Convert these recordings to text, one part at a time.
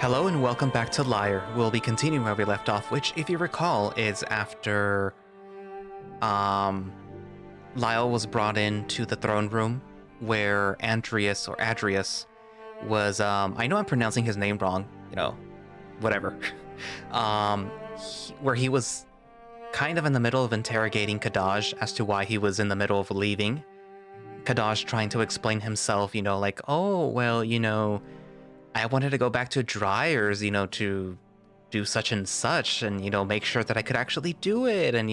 Hello and welcome back to Lyre. We'll be continuing where we left off, which, if you recall, is after Lyle was brought into the throne room where Adrius was I know I'm pronouncing his name wrong, whatever. Where he was kind of in the middle of interrogating Kadaj as to why he was in the middle of leaving. Kadaj trying to explain himself, I wanted to go back to Dryers, to do such and such and, make sure that I could actually do it and,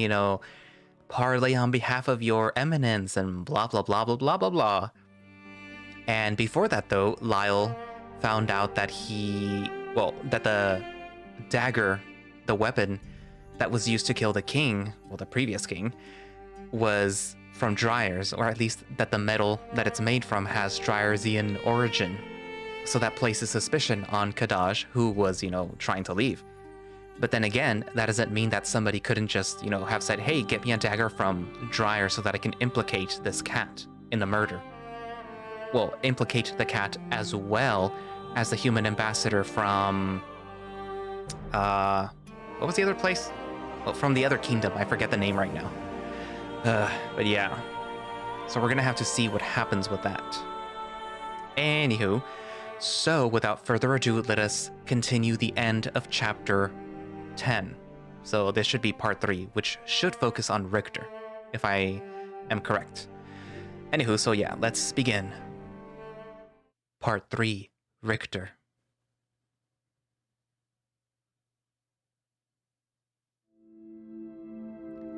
parlay on behalf of your eminence and blah, blah, blah, blah, blah, blah, blah. And before that, though, Lyle found out that that the dagger, the weapon that was used to kill the king, the previous king, was from Dryers, or at least that the metal that it's made from has Dryersian origin. So that places suspicion on Kadaj, who was, trying to leave. But then again, that doesn't mean that somebody couldn't just, have said, hey, get me a dagger from Dryer so that I can implicate this cat in the murder. Well, implicate the cat as well as the human ambassador from, what was the other place? Well, from the other kingdom. I forget the name right now. But yeah. So we're gonna have to see what happens with that. Anywho, so without further ado, let us continue the end of chapter 10. So this should be part 3, which should focus on Richter, if I am correct. Anywho, so yeah, let's begin. Part 3, Richter.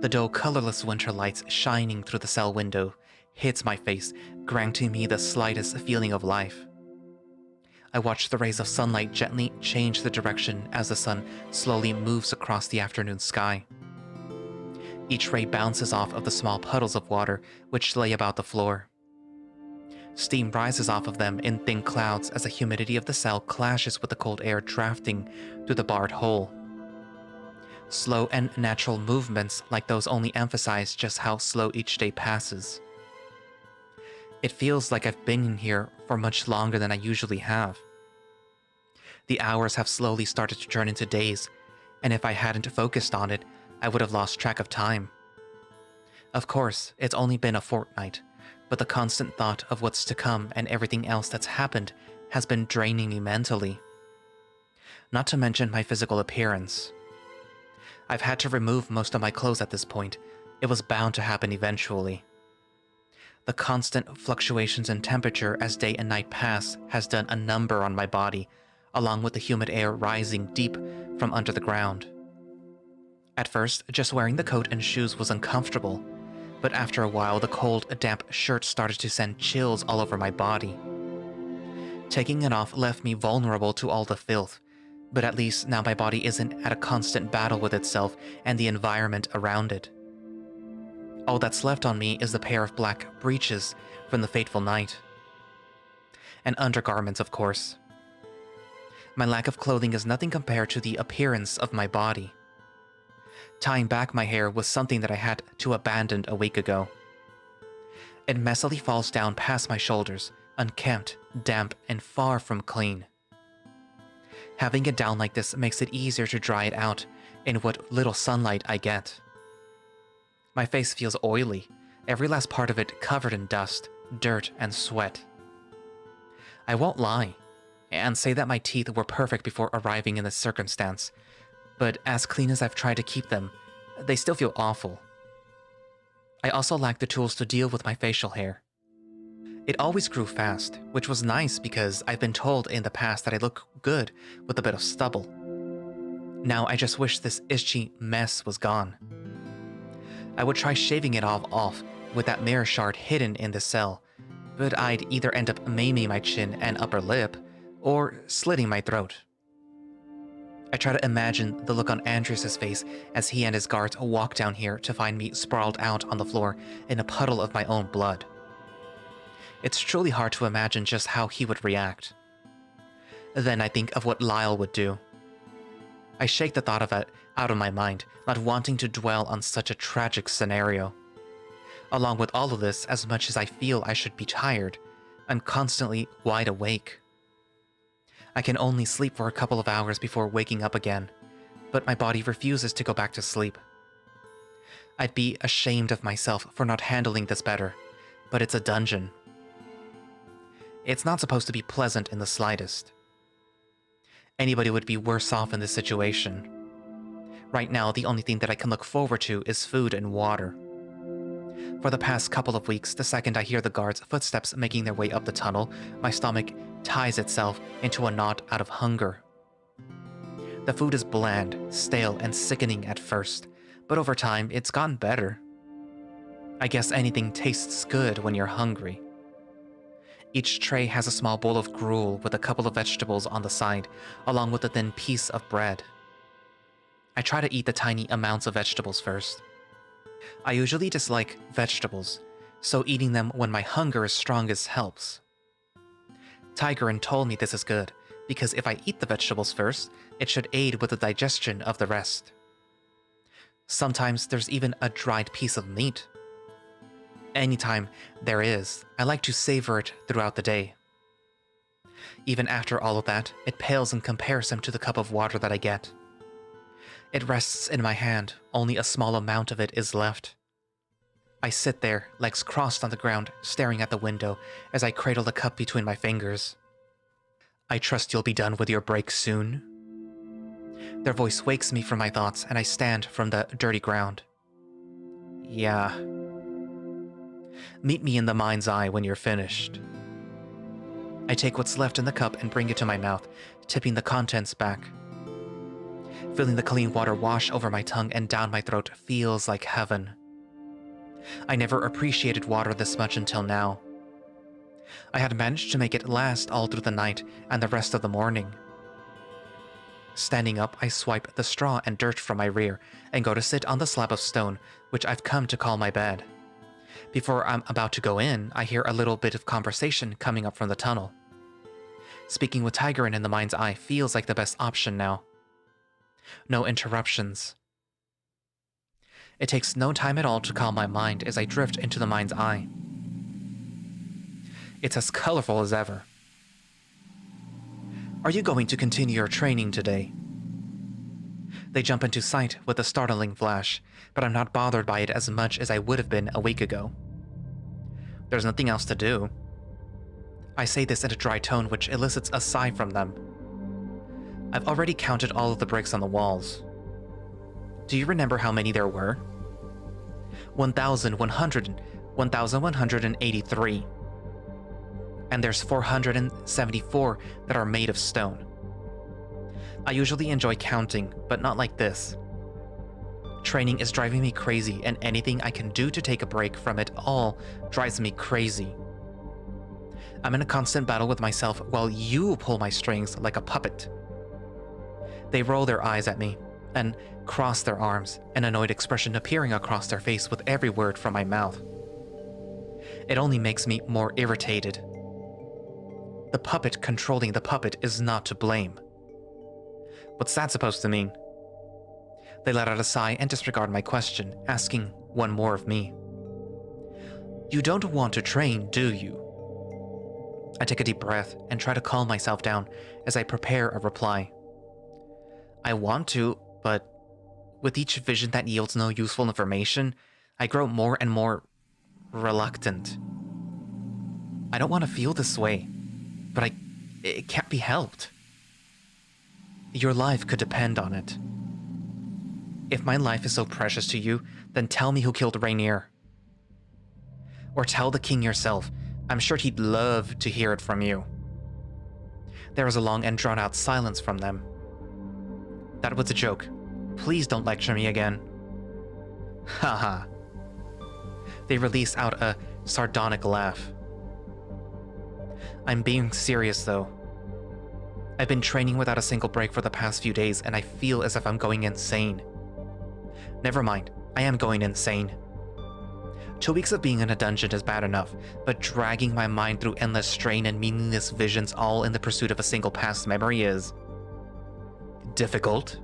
The dull, colorless winter lights shining through the cell window hits my face, granting me the slightest feeling of life. I watch the rays of sunlight gently change the direction as the sun slowly moves across the afternoon sky. Each ray bounces off of the small puddles of water which lay about the floor. Steam rises off of them in thin clouds as the humidity of the cell clashes with the cold air drafting through the barred hole. Slow and natural movements like those only emphasize just how slow each day passes. It feels like I've been in here for much longer than I usually have. The hours have slowly started to turn into days, and if I hadn't focused on it, I would have lost track of time. Of course, it's only been a fortnight, but the constant thought of what's to come and everything else that's happened has been draining me mentally. Not to mention my physical appearance. I've had to remove most of my clothes at this point. It was bound to happen eventually. The constant fluctuations in temperature as day and night pass has done a number on my body, along with the humid air rising deep from under the ground. At first, just wearing the coat and shoes was uncomfortable, but after a while the cold, damp shirt started to send chills all over my body. Taking it off left me vulnerable to all the filth, but at least now my body isn't at a constant battle with itself and the environment around it. All that's left on me is the pair of black breeches from the fateful night. And undergarments, of course. My lack of clothing is nothing compared to the appearance of my body. Tying back my hair was something that I had to abandon a week ago. It messily falls down past my shoulders, unkempt, damp, and far from clean. Having it down like this makes it easier to dry it out in what little sunlight I get. My face feels oily, every last part of it covered in dust, dirt, and sweat. I won't lie and say that my teeth were perfect before arriving in this circumstance, but as clean as I've tried to keep them, they still feel awful. I also lack the tools to deal with my facial hair. It always grew fast, which was nice because I've been told in the past that I look good with a bit of stubble. Now I just wish this itchy mess was gone. I would try shaving it all off with that mirror shard hidden in the cell, but I'd either end up maiming my chin and upper lip, or slitting my throat. I try to imagine the look on Andreas's face as he and his guards walk down here to find me sprawled out on the floor in a puddle of my own blood. It's truly hard to imagine just how he would react. Then I think of what Lyle would do. I shake the thought of it out of my mind, not wanting to dwell on such a tragic scenario. Along with all of this, as much as I feel I should be tired, I'm constantly wide awake. I can only sleep for a couple of hours before waking up again, but my body refuses to go back to sleep. I'd be ashamed of myself for not handling this better, but it's a dungeon. It's not supposed to be pleasant in the slightest. Anybody would be worse off in this situation. Right now, the only thing that I can look forward to is food and water. For the past couple of weeks, the second I hear the guards' footsteps making their way up the tunnel, my stomach ties itself into a knot out of hunger. The food is bland, stale, and sickening at first, but over time, it's gotten better. I guess anything tastes good when you're hungry. Each tray has a small bowl of gruel with a couple of vegetables on the side, along with a thin piece of bread. I try to eat the tiny amounts of vegetables first. I usually dislike vegetables, so eating them when my hunger is strongest helps. Tigerin told me this is good, because if I eat the vegetables first, it should aid with the digestion of the rest. Sometimes there's even a dried piece of meat. Anytime there is, I like to savor it throughout the day. Even after all of that, it pales in comparison to the cup of water that I get. It rests in my hand, only a small amount of it is left. I sit there, legs crossed on the ground, staring at the window as I cradle the cup between my fingers. I trust you'll be done with your break soon. Their voice wakes me from my thoughts, and I stand from the dirty ground. Yeah. Meet me in the mind's eye when you're finished. I take what's left in the cup and bring it to my mouth, tipping the contents back. Feeling the clean water wash over my tongue and down my throat feels like heaven. I never appreciated water this much until now. I had managed to make it last all through the night and the rest of the morning. Standing up, I swipe the straw and dirt from my rear and go to sit on the slab of stone, which I've come to call my bed. Before I'm about to go in, I hear a little bit of conversation coming up from the tunnel. Speaking with Tigerin in the mind's eye feels like the best option now. No interruptions. It takes no time at all to calm my mind as I drift into the mind's eye. It's as colorful as ever. Are you going to continue your training today? They jump into sight with a startling flash, but I'm not bothered by it as much as I would have been a week ago. There's nothing else to do. I say this in a dry tone which elicits a sigh from them. I've already counted all of the bricks on the walls. Do you remember how many there were? 1,183. And there's 474 that are made of stone. I usually enjoy counting, but not like this. Training is driving me crazy, and anything I can do to take a break from it all drives me crazy. I'm in a constant battle with myself while you pull my strings like a puppet. They roll their eyes at me and cross their arms, an annoyed expression appearing across their face with every word from my mouth. It only makes me more irritated. The puppet controlling the puppet is not to blame. What's that supposed to mean? They let out a sigh and disregard my question, asking one more of me. You don't want to train, do you? I take a deep breath and try to calm myself down as I prepare a reply. I want to, but with each vision that yields no useful information, I grow more and more reluctant. I don't want to feel this way, but it can't be helped. Your life could depend on it. If my life is so precious to you, then tell me who killed Rainier. Or tell the king yourself. I'm sure he'd love to hear it from you. There was a long and drawn-out silence from them. That was a joke. Please don't lecture me again. Haha. They released out a sardonic laugh. I'm being serious, though. I've been training without a single break for the past few days, and I feel as if I'm going insane. Never mind, I am going insane. 2 weeks of being in a dungeon is bad enough, but dragging my mind through endless strain and meaningless visions all in the pursuit of a single past memory is difficult.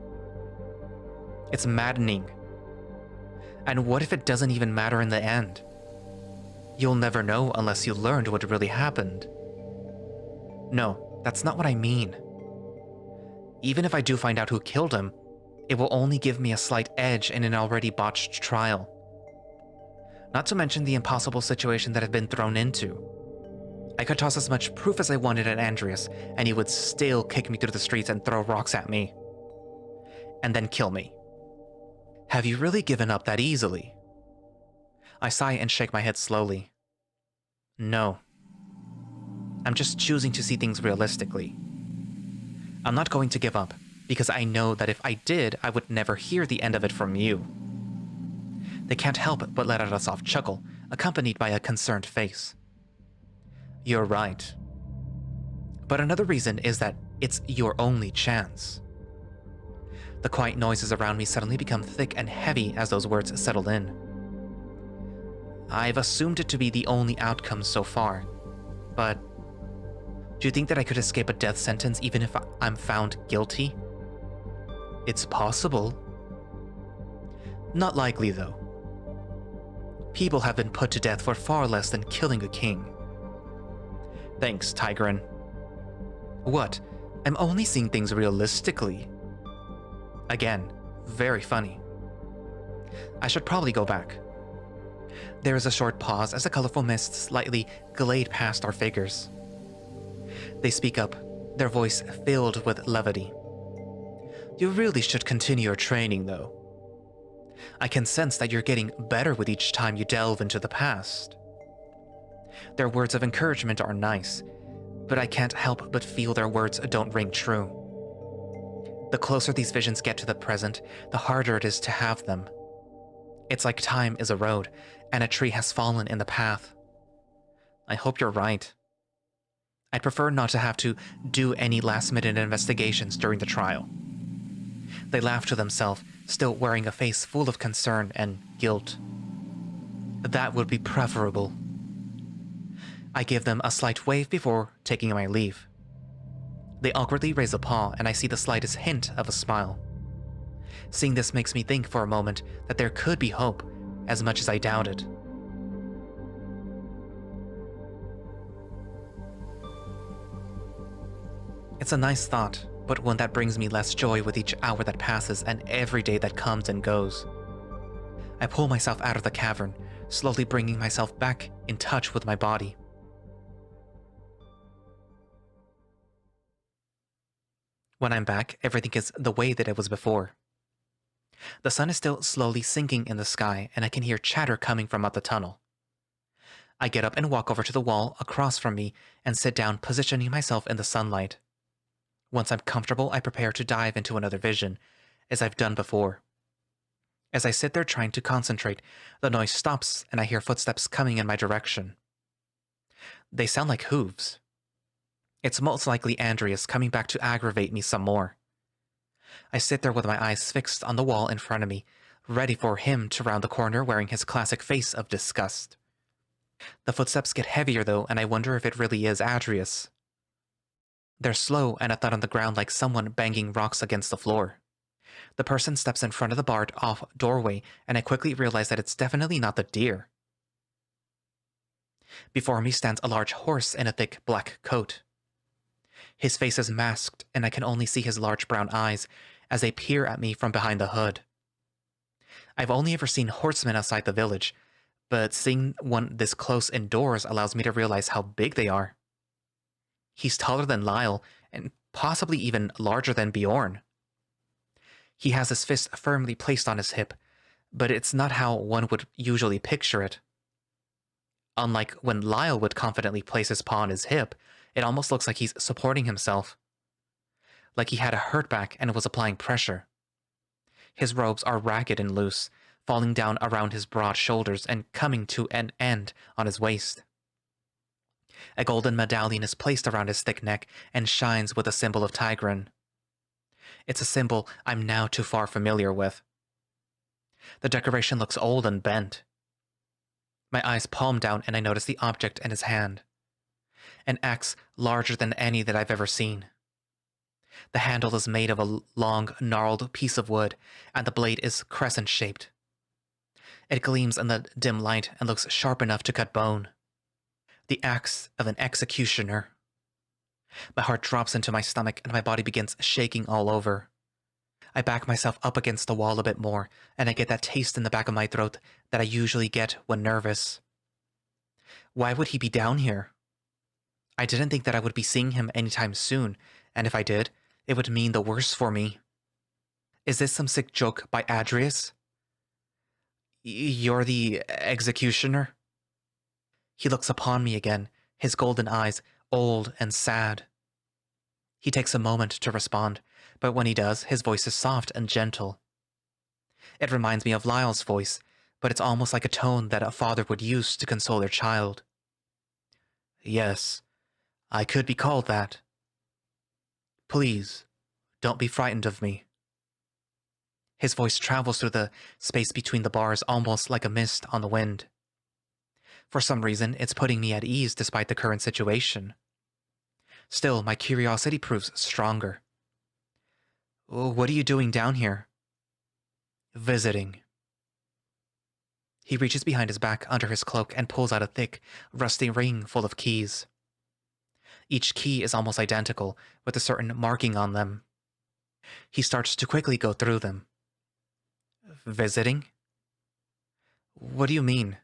It's maddening. And what if it doesn't even matter in the end? You'll never know unless you learned what really happened. No, that's not what I mean. Even if I do find out who killed him, it will only give me a slight edge in an already botched trial. Not to mention the impossible situation that I've been thrown into. I could toss as much proof as I wanted at Andreas, and he would still kick me through the streets and throw rocks at me. And then kill me. Have you really given up that easily? I sigh and shake my head slowly. No. I'm just choosing to see things realistically. I'm not going to give up, because I know that if I did, I would never hear the end of it from you. They can't help but let out a soft chuckle, accompanied by a concerned face. You're right. But another reason is that it's your only chance. The quiet noises around me suddenly become thick and heavy as those words settle in. I've assumed it to be the only outcome so far, but do you think that I could escape a death sentence even if I'm found guilty? It's possible. Not likely, though. People have been put to death for far less than killing a king. Thanks, Tigran. What? I'm only seeing things realistically. Again, very funny. I should probably go back. There is a short pause as a colorful mist slightly glide past our figures. They speak up, their voice filled with levity. You really should continue your training, though. I can sense that you're getting better with each time you delve into the past. Their words of encouragement are nice, but I can't help but feel their words don't ring true. The closer these visions get to the present, the harder it is to have them. It's like time is a road, and a tree has fallen in the path. I hope you're right. I'd prefer not to have to do any last-minute investigations during the trial. They laugh to themselves, still wearing a face full of concern and guilt. That would be preferable. I give them a slight wave before taking my leave. They awkwardly raise a paw, and I see the slightest hint of a smile. Seeing this makes me think for a moment that there could be hope, as much as I doubt it. It's a nice thought, but one that brings me less joy with each hour that passes and every day that comes and goes. I pull myself out of the cavern, slowly bringing myself back in touch with my body. When I'm back, everything is the way that it was before. The sun is still slowly sinking in the sky, and I can hear chatter coming from up the tunnel. I get up and walk over to the wall across from me and sit down, positioning myself in the sunlight. Once I'm comfortable, I prepare to dive into another vision, as I've done before. As I sit there trying to concentrate, the noise stops and I hear footsteps coming in my direction. They sound like hooves. It's most likely Andreas coming back to aggravate me some more. I sit there with my eyes fixed on the wall in front of me, ready for him to round the corner wearing his classic face of disgust. The footsteps get heavier though, and I wonder if it really is Andreas. They're slow and a thud on the ground like someone banging rocks against the floor. The person steps in front of the barred-off doorway, and I quickly realize that it's definitely not the deer. Before me stands a large horse in a thick black coat. His face is masked, and I can only see his large brown eyes as they peer at me from behind the hood. I've only ever seen horsemen outside the village, but seeing one this close indoors allows me to realize how big they are. He's taller than Lyre, and possibly even larger than Bjorn. He has his fist firmly placed on his hip, but it's not how one would usually picture it. Unlike when Lyre would confidently place his paw on his hip, it almost looks like he's supporting himself. Like he had a hurt back and was applying pressure. His robes are ragged and loose, falling down around his broad shoulders and coming to an end on his waist. A golden medallion is placed around his thick neck and shines with a symbol of Tigran. It's a symbol I'm now too far familiar with. The decoration looks old and bent. My eyes palm down and I notice the object in his hand. An axe larger than any that I've ever seen. The handle is made of a long, gnarled piece of wood, and the blade is crescent-shaped. It gleams in the dim light and looks sharp enough to cut bone. The axe of an executioner. My heart drops into my stomach and my body begins shaking all over. I back myself up against the wall a bit more, and I get that taste in the back of my throat that I usually get when nervous. Why would he be down here? I didn't think that I would be seeing him anytime soon, and if I did, it would mean the worse for me. Is this some sick joke by Adrius? You're the executioner? He looks upon me again, his golden eyes old and sad. He takes a moment to respond, but when he does, his voice is soft and gentle. It reminds me of Lyle's voice, but it's almost like a tone that a father would use to console their child. Yes, I could be called that. Please, don't be frightened of me. His voice travels through the space between the bars almost like a mist on the wind. For some reason, it's putting me at ease despite the current situation. Still, my curiosity proves stronger. What are you doing down here? Visiting. He reaches behind his back under his cloak and pulls out a thick, rusty ring full of keys. Each key is almost identical, with a certain marking on them. He starts to quickly go through them. Visiting? What do you mean?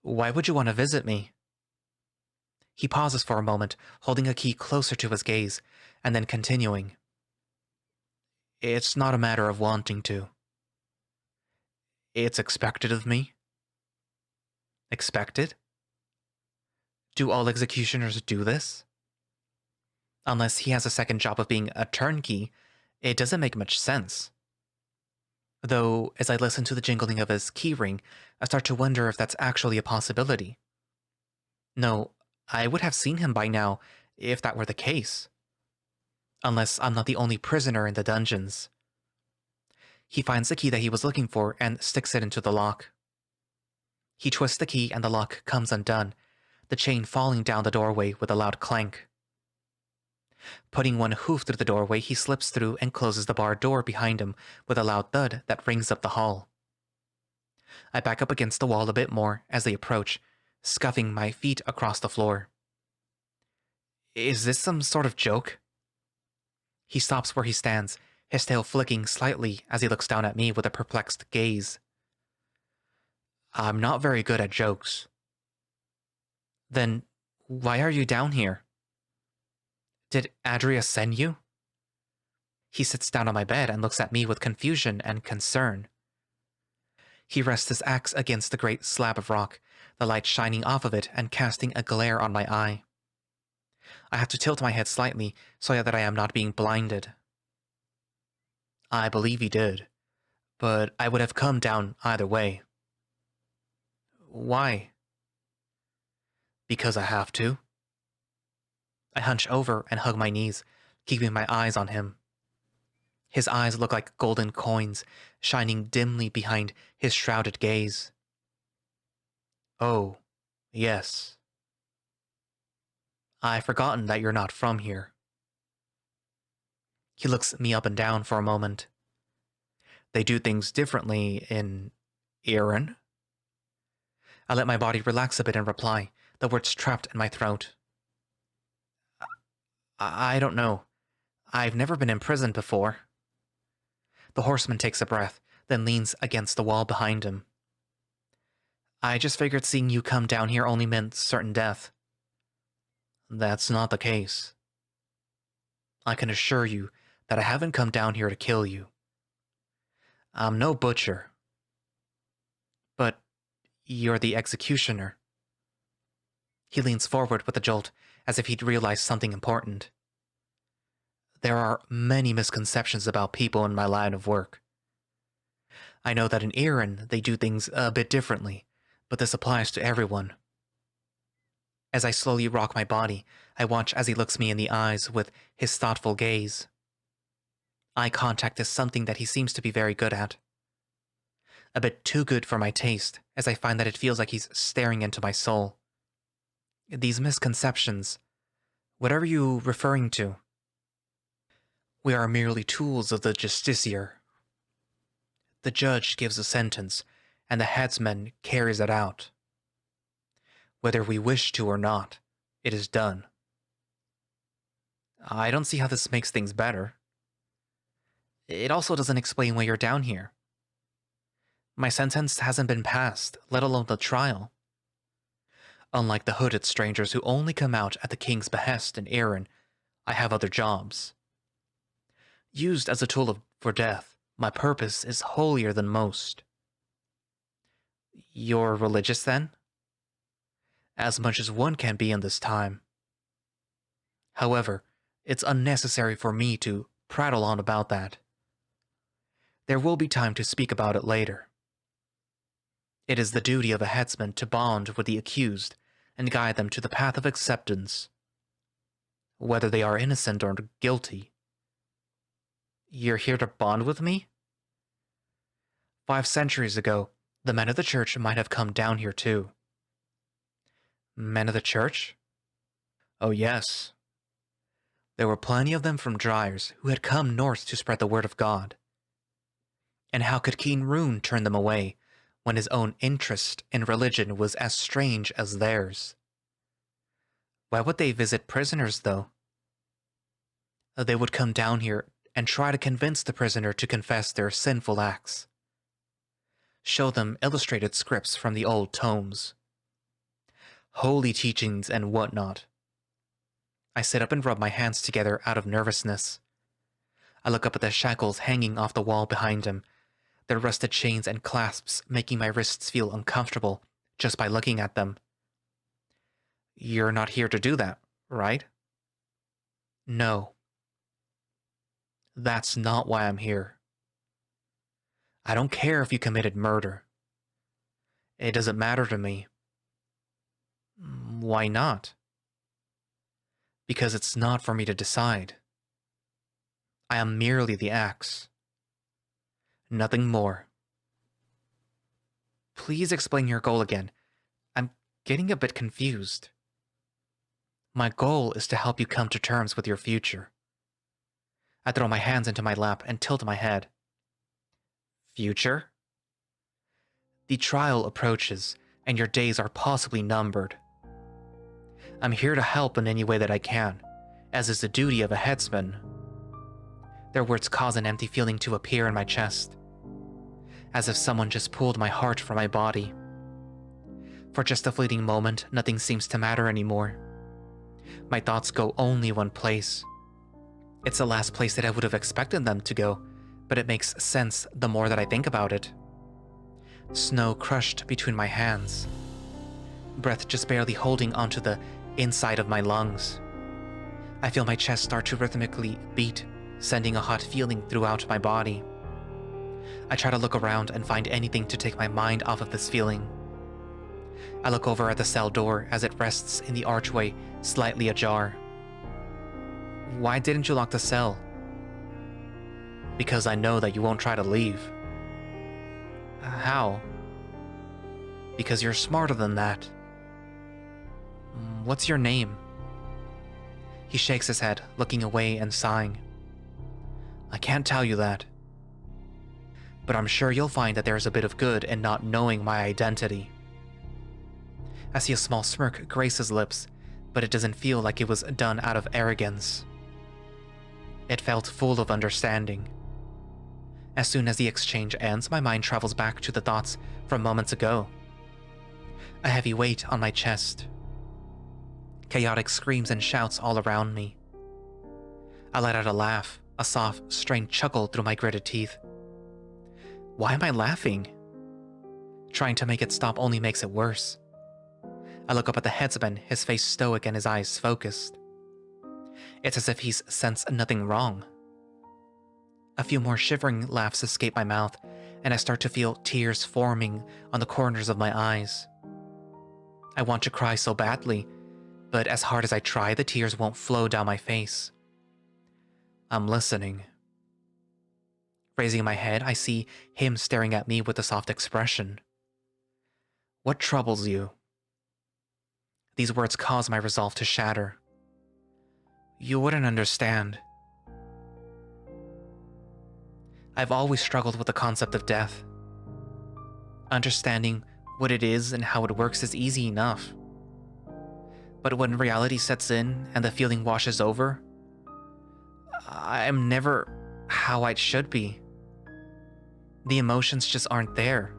Why would you want to visit me? He pauses for a moment, holding a key closer to his gaze, and then continuing. It's not a matter of wanting to. It's expected of me. Expected? Do all executioners do this? Unless he has a second job of being a turnkey, it doesn't make much sense. Though, as I listen to the jingling of his keyring, I start to wonder if that's actually a possibility. No, I would have seen him by now, if that were the case. Unless I'm not the only prisoner in the dungeons. He finds the key that he was looking for and sticks it into the lock. He twists the key and the lock comes undone, the chain falling down the doorway with a loud clank. Putting one hoof through the doorway, he slips through and closes the barred door behind him with a loud thud that rings up the hall. I back up against the wall a bit more as they approach, scuffing my feet across the floor. Is this some sort of joke? He stops where he stands, his tail flicking slightly as he looks down at me with a perplexed gaze. I'm not very good at jokes. Then, why are you down here? Did Adria send you? He sits down on my bed and looks at me with confusion and concern. He rests his axe against the great slab of rock, the light shining off of it and casting a glare on my eye. I have to tilt my head slightly so that I am not being blinded. I believe he did, but I would have come down either way. Why? Because I have to. I hunch over and hug my knees, keeping my eyes on him. His eyes look like golden coins, shining dimly behind his shrouded gaze. Oh, yes. I've forgotten that you're not from here. He looks me up and down for a moment. They do things differently in Erin? I let my body relax a bit and reply, the words trapped in my throat. I don't know. I've never been imprisoned before. The horseman takes a breath, then leans against the wall behind him. I just figured seeing you come down here only meant certain death. That's not the case. I can assure you that I haven't come down here to kill you. I'm no butcher. But you're the executioner. He leans forward with a jolt, as if he'd realized something important. There are many misconceptions about people in my line of work. I know that in Erin they do things a bit differently, but this applies to everyone. As I slowly rock my body, I watch as he looks me in the eyes with his thoughtful gaze. Eye contact is something that he seems to be very good at. A bit too good for my taste, as I find that it feels like he's staring into my soul. These misconceptions, what are you referring to? We are merely tools of the justiciar. The judge gives a sentence, and the headsman carries it out. Whether we wish to or not, it is done. I don't see how this makes things better. It also doesn't explain why you're down here. My sentence hasn't been passed, let alone the trial. Unlike the hooded strangers who only come out at the king's behest in Erin, I have other jobs. Used as a tool for death, my purpose is holier than most. You're religious, then? As much as one can be in this time. However, it's unnecessary for me to prattle on about that. There will be time to speak about it later. It is the duty of a headsman to bond with the accused and guide them to the path of acceptance, whether they are innocent or guilty. You're here to bond with me? 5 centuries ago, the men of the church might have come down here too. Men of the church? Oh yes. There were plenty of them from Dryers who had come north to spread the word of God. And how could Keen Rune turn them away when his own interest in religion was as strange as theirs? Why would they visit prisoners, though? They would come down here and try to convince the prisoner to confess their sinful acts. Show them illustrated scripts from the old tomes. Holy teachings and whatnot. I sit up and rub my hands together out of nervousness. I look up at the shackles hanging off the wall behind him, their rusted chains and clasps making my wrists feel uncomfortable just by looking at them. You're not here to do that, right? No. That's not why I'm here. I don't care if you committed murder. It doesn't matter to me. Why not? Because it's not for me to decide. I am merely the axe. Nothing more. Please explain your goal again. I'm getting a bit confused. My goal is to help you come to terms with your future. I throw my hands into my lap and tilt my head. Future? The trial approaches, and your days are possibly numbered. I'm here to help in any way that I can, as is the duty of a headsman. Their words cause an empty feeling to appear in my chest, as if someone just pulled my heart from my body. For just a fleeting moment, nothing seems to matter anymore. My thoughts go only one place. It's the last place that I would have expected them to go, but it makes sense the more that I think about it. Snow crushed between my hands. Breath just barely holding onto the inside of my lungs. I feel my chest start to rhythmically beat, sending a hot feeling throughout my body. I try to look around and find anything to take my mind off of this feeling. I look over at the cell door as it rests in the archway, slightly ajar. Why didn't you lock the cell? Because I know that you won't try to leave. How? Because you're smarter than that. What's your name? He shakes his head, looking away and sighing. I can't tell you that. But I'm sure you'll find that there's a bit of good in not knowing my identity. I see a small smirk grace his lips, but it doesn't feel like it was done out of arrogance. It felt full of understanding. As soon as the exchange ends, my mind travels back to the thoughts from moments ago. A heavy weight on my chest. Chaotic screams and shouts all around me. I let out a laugh, a soft, strained chuckle through my gritted teeth. Why am I laughing? Trying to make it stop only makes it worse. I look up at the headsman, his face stoic and his eyes focused. It's as if he's sensed nothing wrong. A few more shivering laughs escape my mouth, and I start to feel tears forming on the corners of my eyes. I want to cry so badly, but as hard as I try, the tears won't flow down my face. I'm listening. Raising my head, I see him staring at me with a soft expression. What troubles you? These words cause my resolve to shatter. You wouldn't understand. I've always struggled with the concept of death. Understanding what it is and how it works is easy enough. But when reality sets in and the feeling washes over, I'm never how I should be. The emotions just aren't there.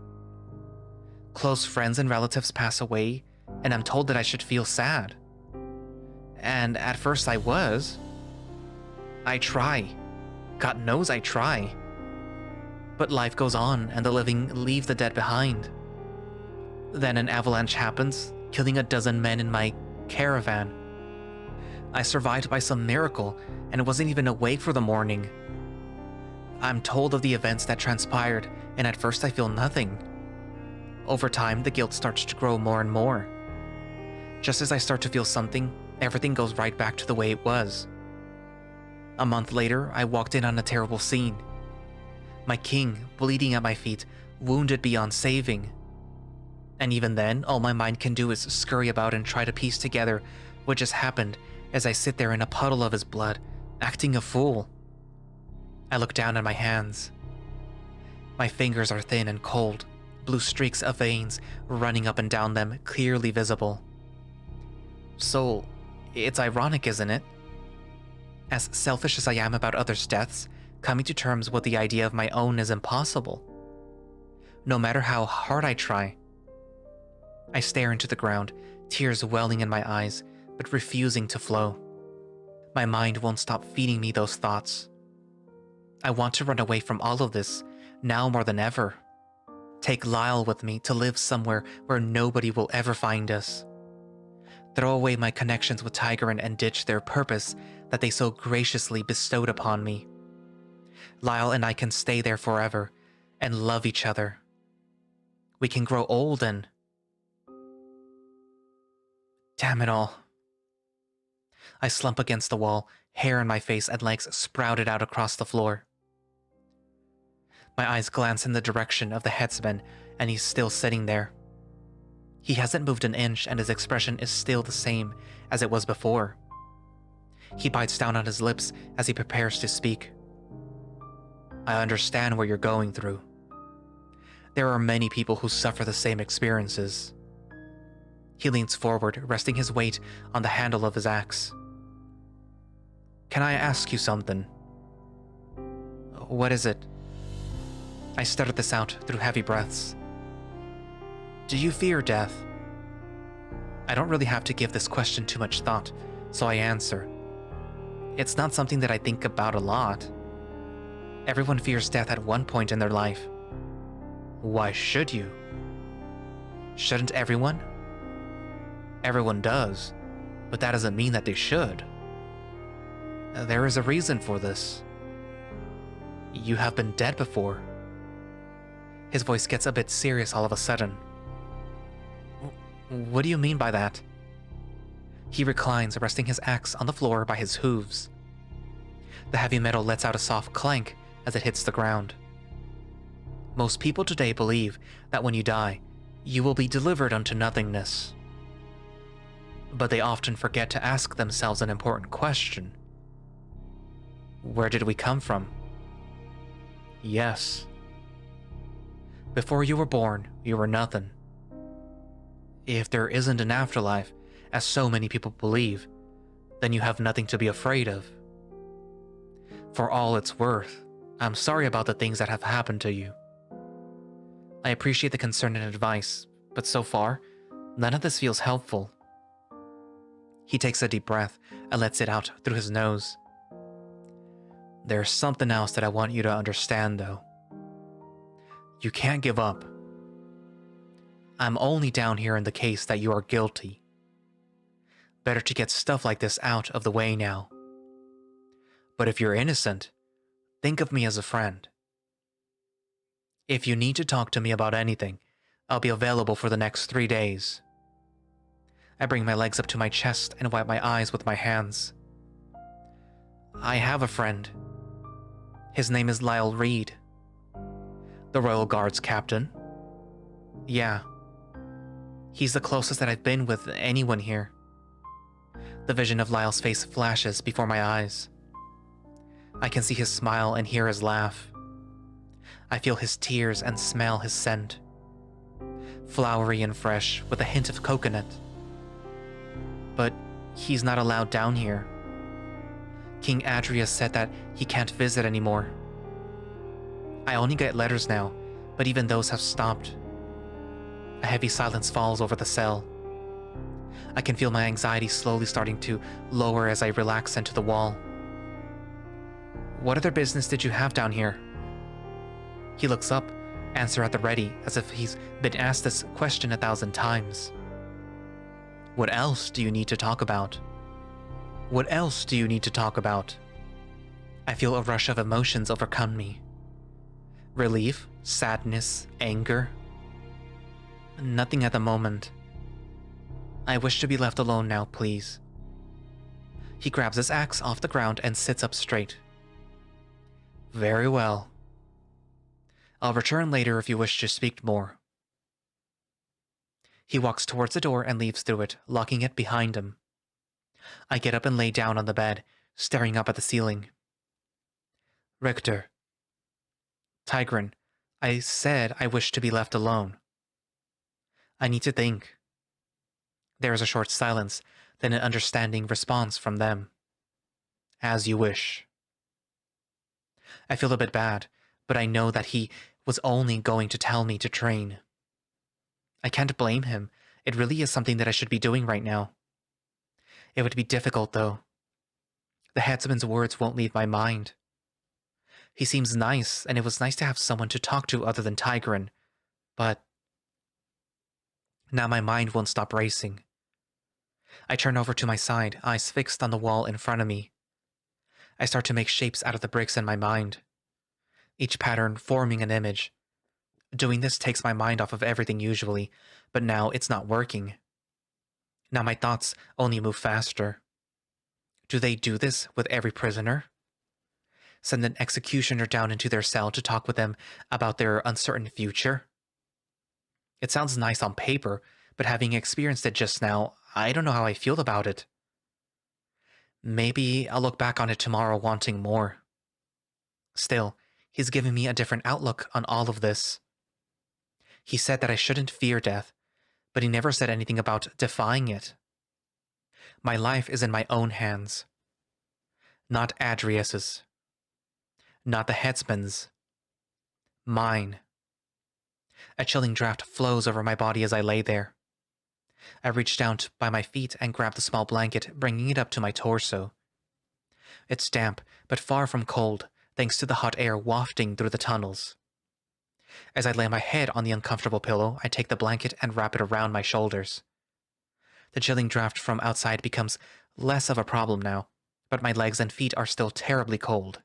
Close friends and relatives pass away, and I'm told that I should feel sad. And at first I was. I try. God knows I try. But life goes on, and the living leave the dead behind. Then an avalanche happens, killing a dozen men in my caravan. I survived by some miracle, and wasn't even awake for the morning. I'm told of the events that transpired, and at first I feel nothing. Over time, the guilt starts to grow more and more. Just as I start to feel something, everything goes right back to the way it was. A month later, I walked in on a terrible scene. My king, bleeding at my feet, wounded beyond saving. And even then, all my mind can do is scurry about and try to piece together what just happened as I sit there in a puddle of his blood, acting a fool. I look down at my hands. My fingers are thin and cold, blue streaks of veins running up and down them, clearly visible. So, it's ironic, isn't it? As selfish as I am about others' deaths, coming to terms with the idea of my own is impossible. No matter how hard I try. I stare into the ground, tears welling in my eyes, but refusing to flow. My mind won't stop feeding me those thoughts. I want to run away from all of this, now more than ever. Take Lyre with me to live somewhere where nobody will ever find us. Throw away my connections with Tigerin and ditch their purpose that they so graciously bestowed upon me. Lyre and I can stay there forever and love each other. We can grow old and... Damn it all. I slump against the wall, hair in my face and legs sprouted out across the floor. My eyes glance in the direction of the headsman, and he's still sitting there. He hasn't moved an inch, and his expression is still the same as it was before. He bites down on his lips as he prepares to speak. I understand what you're going through. There are many people who suffer the same experiences. He leans forward, resting his weight on the handle of his axe. Can I ask you something? What is it? I stutter this out through heavy breaths. Do you fear death? I don't really have to give this question too much thought, so I answer. It's not something that I think about a lot. Everyone fears death at one point in their life. Why should you? Shouldn't everyone? Everyone does, but that doesn't mean that they should. There is a reason for this. You have been dead before. His voice gets a bit serious all of a sudden. What do you mean by that? He reclines, resting his axe on the floor by his hooves. The heavy metal lets out a soft clank as it hits the ground. Most people today believe that when you die, you will be delivered unto nothingness. But they often forget to ask themselves an important question. Where did we come from? Yes. Before you were born, you were nothing. If there isn't an afterlife, as so many people believe, then you have nothing to be afraid of. For all it's worth, I'm sorry about the things that have happened to you. I appreciate the concern and advice, but so far, none of this feels helpful. He takes a deep breath and lets it out through his nose. There's something else that I want you to understand, though. You can't give up. I'm only down here in the case that you are guilty. Better to get stuff like this out of the way now. But if you're innocent, think of me as a friend. If you need to talk to me about anything, I'll be available for the next 3 days. I bring my legs up to my chest and wipe my eyes with my hands. I have a friend. His name is Lyre Reed. The Royal Guard's captain. Yeah. He's the closest that I've been with anyone here. The vision of Lyle's face flashes before my eyes. I can see his smile and hear his laugh. I feel his tears and smell his scent. Flowery and fresh, with a hint of coconut. But he's not allowed down here. King Adrius said that he can't visit anymore. I only get letters now, but even those have stopped. A heavy silence falls over the cell. I can feel my anxiety slowly starting to lower as I relax into the wall. What other business did you have down here? He looks up, answer at the ready, as if he's been asked this question 1,000 times. What else do you need to talk about? What else do you need to talk about? I feel a rush of emotions overcome me. Relief, sadness, anger. Nothing at the moment. I wish to be left alone now, please. He grabs his axe off the ground and sits up straight. Very well. I'll return later if you wish to speak more. He walks towards the door and leaves through it, locking it behind him. I get up and lay down on the bed, staring up at the ceiling. Richter. Tigran, I said I wish to be left alone. I need to think. There is a short silence, then an understanding response from them. As you wish. I feel a bit bad, but I know that he was only going to tell me to train. I can't blame him. It really is something that I should be doing right now. It would be difficult, though. The headsman's words won't leave my mind. He seems nice, and it was nice to have someone to talk to other than Tigran, but now my mind won't stop racing. I turn over to my side, eyes fixed on the wall in front of me. I start to make shapes out of the bricks in my mind, each pattern forming an image. Doing this takes my mind off of everything usually, but now it's not working. Now my thoughts only move faster. Do they do this with every prisoner? Send an executioner down into their cell to talk with them about their uncertain future? It sounds nice on paper, but having experienced it just now, I don't know how I feel about it. Maybe I'll look back on it tomorrow wanting more. Still, he's given me a different outlook on all of this. He said that I shouldn't fear death, but he never said anything about defying it. My life is in my own hands. Not Adrius's. Not the headsman's. Mine. A chilling draft flows over my body as I lay there. I reach down by my feet and grab the small blanket, bringing it up to my torso. It's damp, but far from cold, thanks to the hot air wafting through the tunnels. As I lay my head on the uncomfortable pillow, I take the blanket and wrap it around my shoulders. The chilling draft from outside becomes less of a problem now, but my legs and feet are still terribly cold.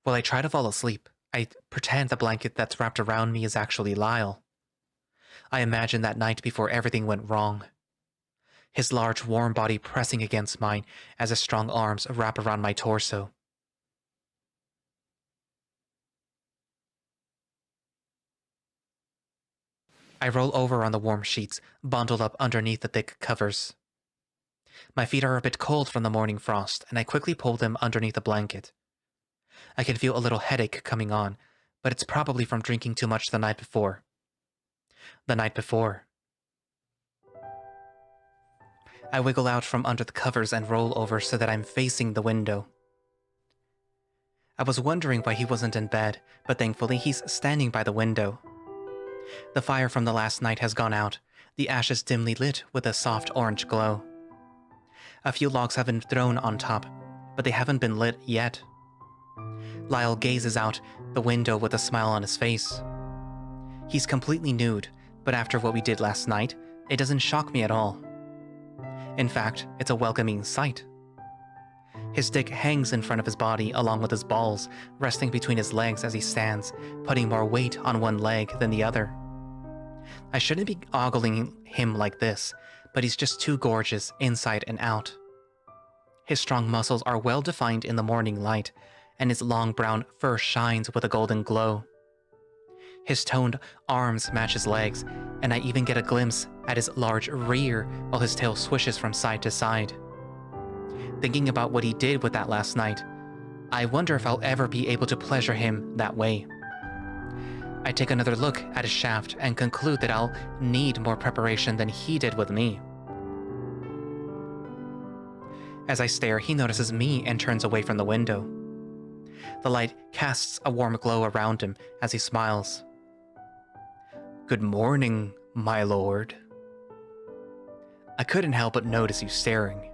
While I try to fall asleep, I pretend the blanket that's wrapped around me is actually Lyre. I imagine that night before everything went wrong. His large, warm body pressing against mine as his strong arms wrap around my torso. I roll over on the warm sheets, bundled up underneath the thick covers. My feet are a bit cold from the morning frost, and I quickly pull them underneath the blanket. I can feel a little headache coming on, but it's probably from drinking too much the night before. The night before. I wiggle out from under the covers and roll over so that I'm facing the window. I was wondering why he wasn't in bed, but thankfully he's standing by the window. The fire from the last night has gone out, the ashes dimly lit with a soft orange glow. A few logs have been thrown on top, but they haven't been lit yet. Lyle gazes out the window with a smile on his face. He's completely nude, but after what we did last night, it doesn't shock me at all. In fact, it's a welcoming sight. His dick hangs in front of his body along with his balls, resting between his legs as he stands, putting more weight on one leg than the other. I shouldn't be ogling him like this, but he's just too gorgeous inside and out. His strong muscles are well defined in the morning light, and his long brown fur shines with a golden glow. His toned arms match his legs, and I even get a glimpse at his large rear while his tail swishes from side to side. Thinking about what he did with that last night, I wonder if I'll ever be able to pleasure him that way. I take another look at his shaft and conclude that I'll need more preparation than he did with me. As I stare, he notices me and turns away from the window. The light casts a warm glow around him as he smiles. "Good morning, my lord." I couldn't help but notice you staring.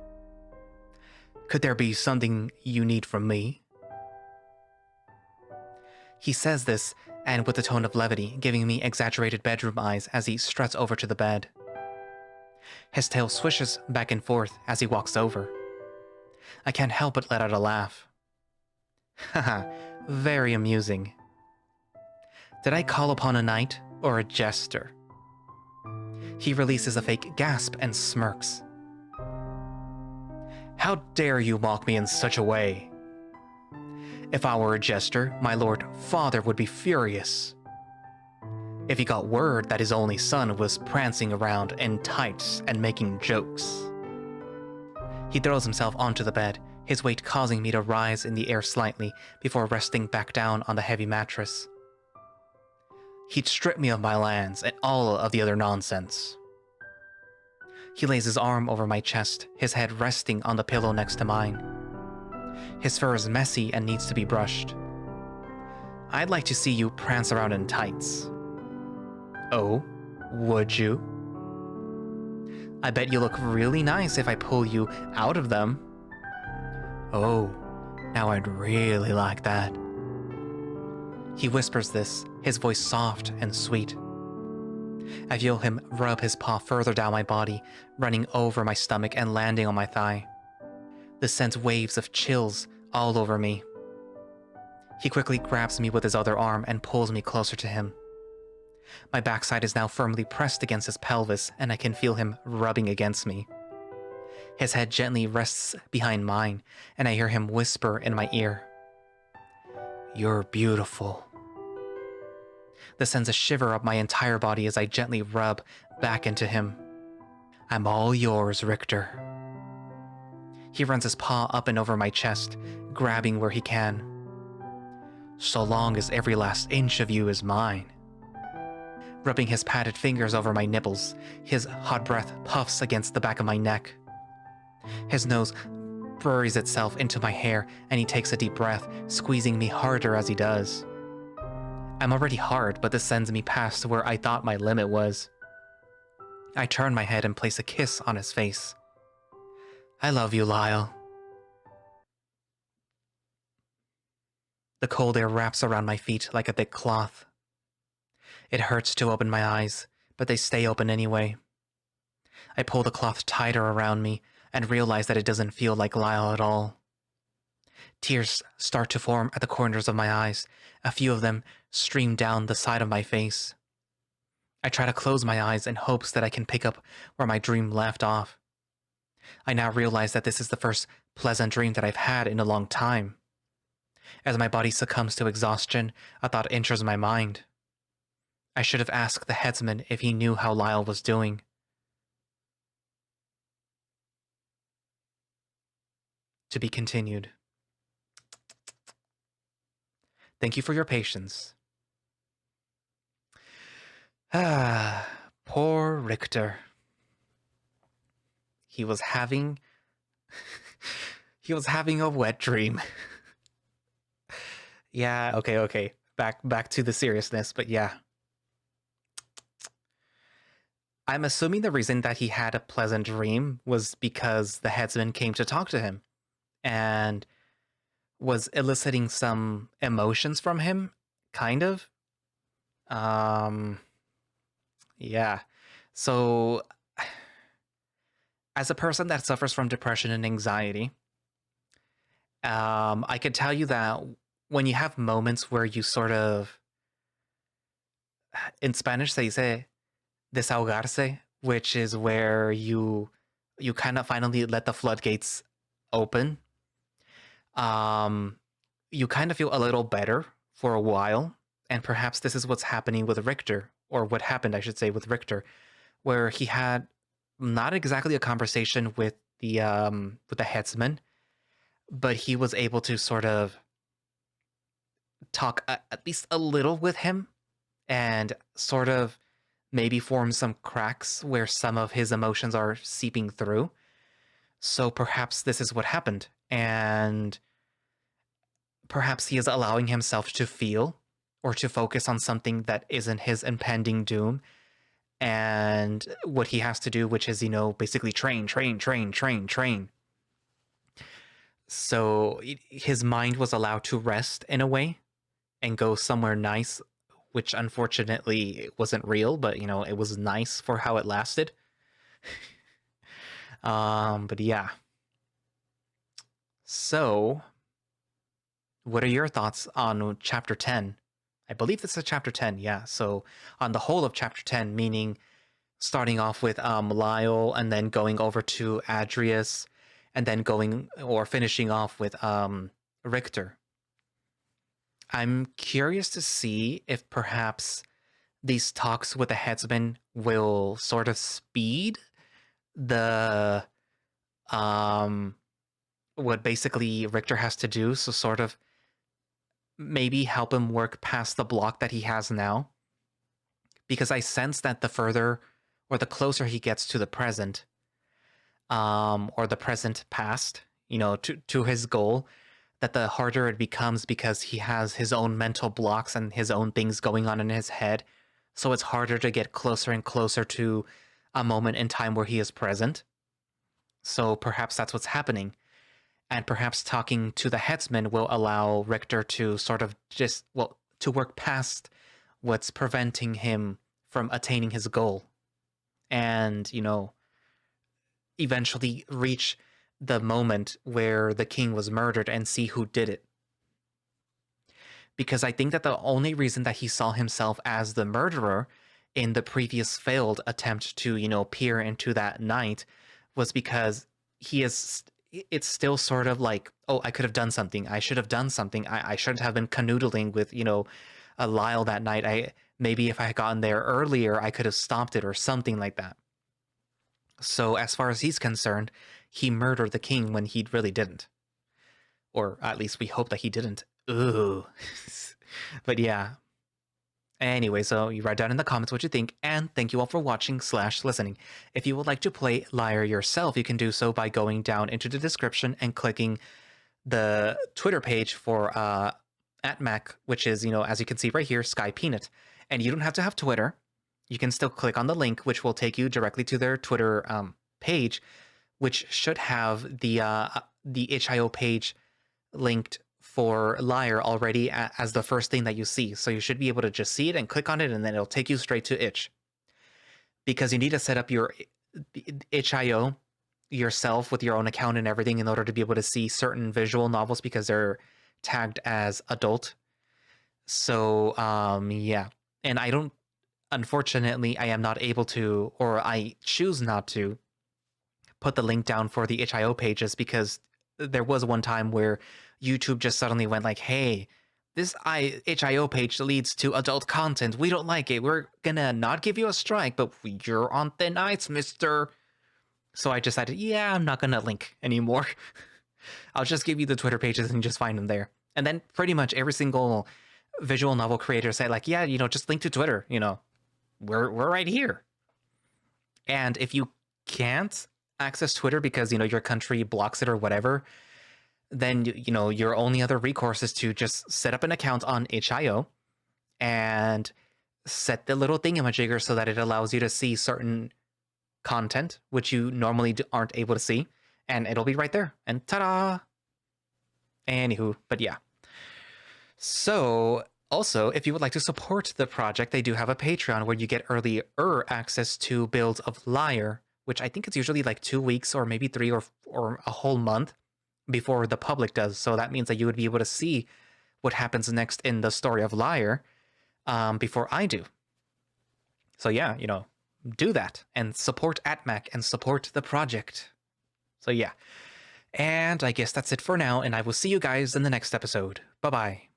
"Could there be something you need from me?" He says this, and with a tone of levity, giving me exaggerated bedroom eyes as he struts over to the bed. His tail swishes back and forth as he walks over. I can't help but let out a laugh. Haha, very amusing. Did I call upon a knight or a jester? He releases a fake gasp and smirks. "How dare you mock me in such a way? If I were a jester, my lord father would be furious. If he got word that his only son was prancing around in tights and making jokes." He throws himself onto the bed, his weight causing me to rise in the air slightly before resting back down on the heavy mattress. "He'd strip me of my lands and all of the other nonsense." He lays his arm over my chest, his head resting on the pillow next to mine. His fur is messy and needs to be brushed. "I'd like to see you prance around in tights." "Oh, would you?" "I bet you look really nice if I pull you out of them." "Oh, now I'd really like that." He whispers this, his voice soft and sweet. I feel him rub his paw further down my body, running over my stomach and landing on my thigh. This sends waves of chills all over me. He quickly grabs me with his other arm and pulls me closer to him. My backside is now firmly pressed against his pelvis, and I can feel him rubbing against me. His head gently rests behind mine, and I hear him whisper in my ear. "You're beautiful." This sends a shiver up my entire body as I gently rub back into him. "I'm all yours, Richter." He runs his paw up and over my chest, grabbing where he can. "So long as every last inch of you is mine." Rubbing his padded fingers over my nipples, his hot breath puffs against the back of my neck. His nose buries itself into my hair, and he takes a deep breath, squeezing me harder as he does. I'm already hard, but this sends me past where I thought my limit was. I turn my head and place a kiss on his face. "I love you, Lyle." The cold air wraps around my feet like a thick cloth. It hurts to open my eyes, but they stay open anyway. I pull the cloth tighter around me and realize that it doesn't feel like Lyle at all. Tears start to form at the corners of my eyes. A few of them stream down the side of my face. I try to close my eyes in hopes that I can pick up where my dream left off. I now realize that this is the first pleasant dream that I've had in a long time. As my body succumbs to exhaustion, a thought enters my mind. I should have asked the headsman if he knew how Lyle was doing. To be continued. Thank you for your patience. Poor Richter. He was having a wet dream. Yeah, okay. Back to the seriousness, but yeah. I'm assuming the reason that he had a pleasant dream was because the headsman came to talk to him and was eliciting some emotions from him, kind of. Yeah. So, as a person that suffers from depression and anxiety, I can tell you that when you have moments where you sort of, in Spanish se dice desahogarse, which is where you kind of finally let the floodgates open. You kind of feel a little better for a while, and perhaps this is what's happening with Richter, or what happened, I should say, with Richter, where he had not exactly a conversation with the headsman, but he was able to sort of talk at least a little with him, and sort of maybe form some cracks where some of his emotions are seeping through. So perhaps this is what happened, and perhaps he is allowing himself to feel or to focus on something that isn't his impending doom and what he has to do, which is, basically train, train, train, train, train. So his mind was allowed to rest in a way and go somewhere nice, which unfortunately wasn't real, but it was nice for how it lasted. But yeah. So, what are your thoughts on chapter 10? I believe this is chapter 10, yeah. So, on the whole of chapter 10, meaning starting off with Lyle and then going over to Adrius and then going or finishing off with Richter. I'm curious to see if perhaps these talks with the headsman will sort of speed the what basically Richter has to do, so sort of maybe help him work past the block that he has now. Because I sense that the further or the closer he gets to the present, or the present past, to his goal, that the harder it becomes because he has his own mental blocks and his own things going on in his head. So it's harder to get closer and closer to a moment in time where he is present. So perhaps that's what's happening. And perhaps talking to the headsman will allow Richter to sort of to work past what's preventing him from attaining his goal. And, eventually reach the moment where the king was murdered and see who did it. Because I think that the only reason that he saw himself as the murderer in the previous failed attempt to, peer into that night was because it's still sort of like, oh, I could have done something. I should have done something. I shouldn't have been canoodling with, Lyle that night. Maybe if I had gotten there earlier, I could have stopped it or something like that. So as far as he's concerned, he murdered the king when he really didn't. Or at least we hope that he didn't. Ooh. But yeah. Anyway, so you write down in the comments what you think, and thank you all for watching / listening. If you would like to play Lyre yourself, you can do so by going down into the description and clicking the Twitter page for Atmac, which is, as you can see right here, Sky Peanut. And you don't have to have Twitter. You can still click on the link, which will take you directly to their Twitter page, which should have the itch.io page linked for Lyre already as the first thing that you see. So you should be able to just see it and click on it, and then it'll take you straight to itch. Because you need to set up your itch.io yourself with your own account and everything in order to be able to see certain visual novels because they're tagged as adult. So, yeah. And unfortunately, I am not able to, or I choose not to, put the link down for the itch.io pages because there was one time where YouTube just suddenly went like, hey, this itch.io page leads to adult content. We don't like it. We're gonna not give you a strike, but you're on thin ice, mister. So I decided, yeah, I'm not gonna link anymore. I'll just give you the Twitter pages and just find them there. And then pretty much every single visual novel creator said like, yeah, just link to Twitter, we're right here. And if you can't access Twitter because, your country blocks it or whatever, then, your only other recourse is to just set up an account on itch.io and set the little thingamajigger so that it allows you to see certain content, which you normally aren't able to see, and it'll be right there. And ta-da! Anywho, but yeah. So, also, if you would like to support the project, they do have a Patreon where you get earlier access to builds of Lyre, which I think it's usually like 2 weeks or maybe 3 or a whole month before the public does. So that means that you would be able to see what happens next in the story of Lyre before I do. So yeah, do that and support Atmac and support the project. So yeah. And I guess that's it for now, and I will see you guys in the next episode. Bye-bye.